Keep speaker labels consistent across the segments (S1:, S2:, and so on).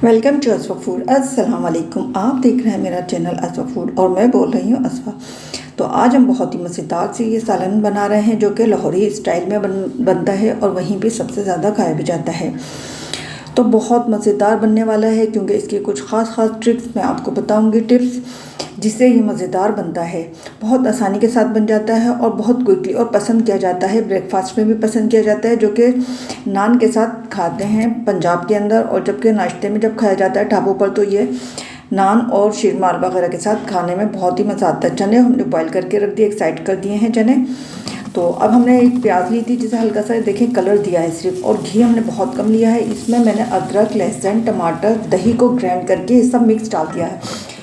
S1: Welcome to असवा food. अस्सलाम वालेकुम। आप देख रहे हैं मेरा चैनल असवा फूड और मैं बोल रही हूँ असवा। तो आज हम बहुत ही मज़ेदार से ये सालन बना रहे हैं जो कि लाहौरी स्टाइल में बनता है और वहीं पे सबसे ज़्यादा खाया भी जाता है। तो बहुत मज़ेदार बनने वाला है क्योंकि इसकी कुछ ख़ास ट्रिक्स मैं आपको बताऊँगी, टिप्स जिससे ये मज़ेदार बनता है। बहुत आसानी के साथ बन जाता है और बहुत क्विकली और पसंद किया जाता है। ब्रेकफास्ट में भी पसंद किया जाता है जो कि नान के साथ खाते हैं पंजाब के अंदर, और जबकि नाश्ते में जब खाया जाता है ढाबों पर तो ये नान और शीरमाल वगैरह के साथ खाने में बहुत ही मज़ा आता है। चने हमने बॉईल करके रख दिए, एक साइड कर दिए हैं चने। तो अब हमने एक प्याज ली थी जिसे हल्का सा देखें कलर दिया है सिर्फ, और घी हमने बहुत कम लिया है। इसमें मैंने अदरक, लहसुन, टमाटर, दही को ग्राइंड करके ये सब मिक्स डाल दिया है।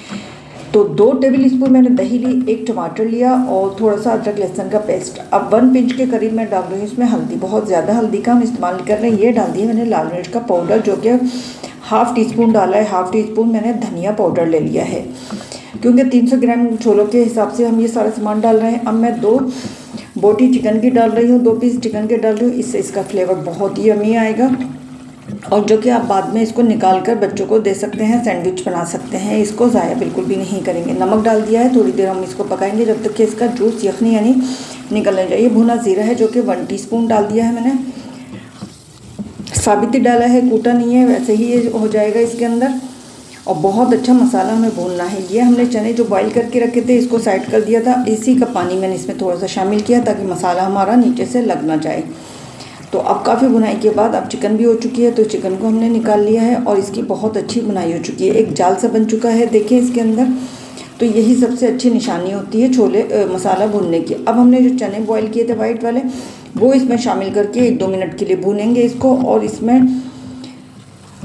S1: तो 2 टेबल स्पून मैंने दही ली, 1 टमाटर लिया और थोड़ा सा अदरक लहसुन का पेस्ट। अब 1 पिंच के करीब मैं डाल रही हूँ इसमें हल्दी। बहुत ज़्यादा हल्दी का हम इस्तेमाल नहीं कर रहे हैं। ये डाल दिया मैंने लाल मिर्च का पाउडर जो कि ½ टीस्पून डाला है। ½ टीस्पून मैंने धनिया पाउडर ले लिया है क्योंकि 300 ग्राम छोलों के हिसाब से हम ये सारा सामान डाल रहे हैं। अब मैं 2 बोटी चिकन की डाल रही हूँ, 2 पीस चिकन के डाल रही हूँ। इससे इसका फ्लेवर बहुत ही यम्मी आएगा और जो कि आप बाद में इसको निकाल कर बच्चों को दे सकते हैं, सैंडविच बना सकते हैं। इसको ज़ाया बिल्कुल भी नहीं करेंगे। नमक डाल दिया है, थोड़ी देर हम इसको पकाएंगे जब तक कि इसका जूस यखनी यानी निकलने जाए। भुना ज़ीरा है जो कि 1 टीस्पून डाल दिया है मैंने। साबित ही डाला है, कूटा नहीं है, वैसे ही ये हो जाएगा इसके अंदर। और बहुत अच्छा मसाला हमें भूनना है। ये हमने चने जो बॉईल करके रखे थे इसको साइड कर दिया था। इसी का पानी मैंने इसमें थोड़ा सा शामिल किया ताकि मसाला हमारा नीचे से लग ना जाए। तो अब काफ़ी बुनाई के बाद अब चिकन भी हो चुकी है, तो चिकन को हमने निकाल लिया है और इसकी बहुत अच्छी बुनाई हो चुकी है। एक जाल सा बन चुका है देखिए इसके अंदर। तो यही सबसे अच्छी निशानी होती है छोले मसाला भूनने की। अब हमने जो चने बॉईल किए थे वाइट वाले वो इसमें शामिल करके 1-2 मिनट के लिए भूनेंगे इसको। और इसमें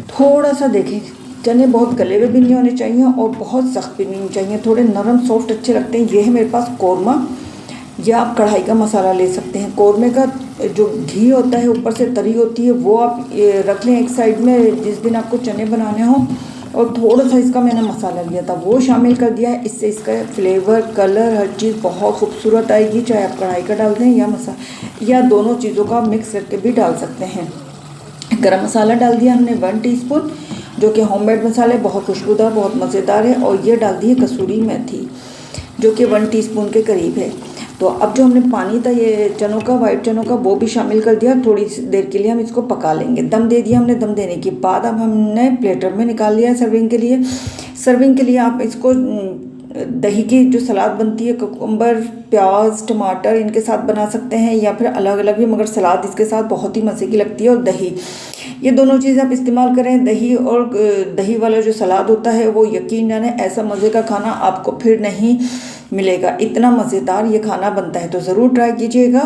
S1: थोड़ा सा देखें, चने बहुत गले हुए भी नहीं होने चाहिए और बहुत सख्त भी नहीं चाहिए, थोड़े नरम सॉफ्ट अच्छे लगते हैं। ये है मेरे पास कौरमा, या आप कढ़ाई का मसाला ले सकते हैं। कौरमे का जो घी होता है ऊपर से तरी होती है वो आप रख लें एक साइड में जिस दिन आपको चने बनाने हो। और थोड़ा सा इसका मैंने मसाला लिया था वो शामिल कर दिया है। इससे इसका फ्लेवर, कलर, हर चीज़ बहुत खूबसूरत आएगी। चाहे आप कढ़ाई का डाल दें या दोनों चीज़ों का मिक्स करके भी डाल सकते हैं। गरम मसाला डाल दिया हमने 1 टीस्पून जो कि होममेड मसाले, बहुत खुशबूदार, बहुत मज़ेदार है। और ये डाल दी है कसूरी मेथी जो कि 1 टीस्पून के करीब है। तो अब जो हमने पानी था ये चनों का, वाइट चनों का, वो भी शामिल कर दिया। थोड़ी देर के लिए हम इसको पका लेंगे। दम दे दिया हमने। दम देने के बाद अब हमने प्लेटर में निकाल लिया है सर्विंग के लिए। सर्विंग के लिए आप इसको दही की जो सलाद बनती है, कुकुम्बर, प्याज, टमाटर इनके साथ बना सकते हैं या फिर अलग अलग भी, मगर सलाद इसके साथ बहुत ही मज़े की लगती है। और दही, ये दोनों चीज़ें आप इस्तेमाल करें। दही और दही वाला जो सलाद होता है वो यकीन जाने ऐसा मज़े का खाना आपको फिर नहीं मिलेगा। इतना मज़ेदार ये खाना बनता है, तो ज़रूर ट्राई कीजिएगा।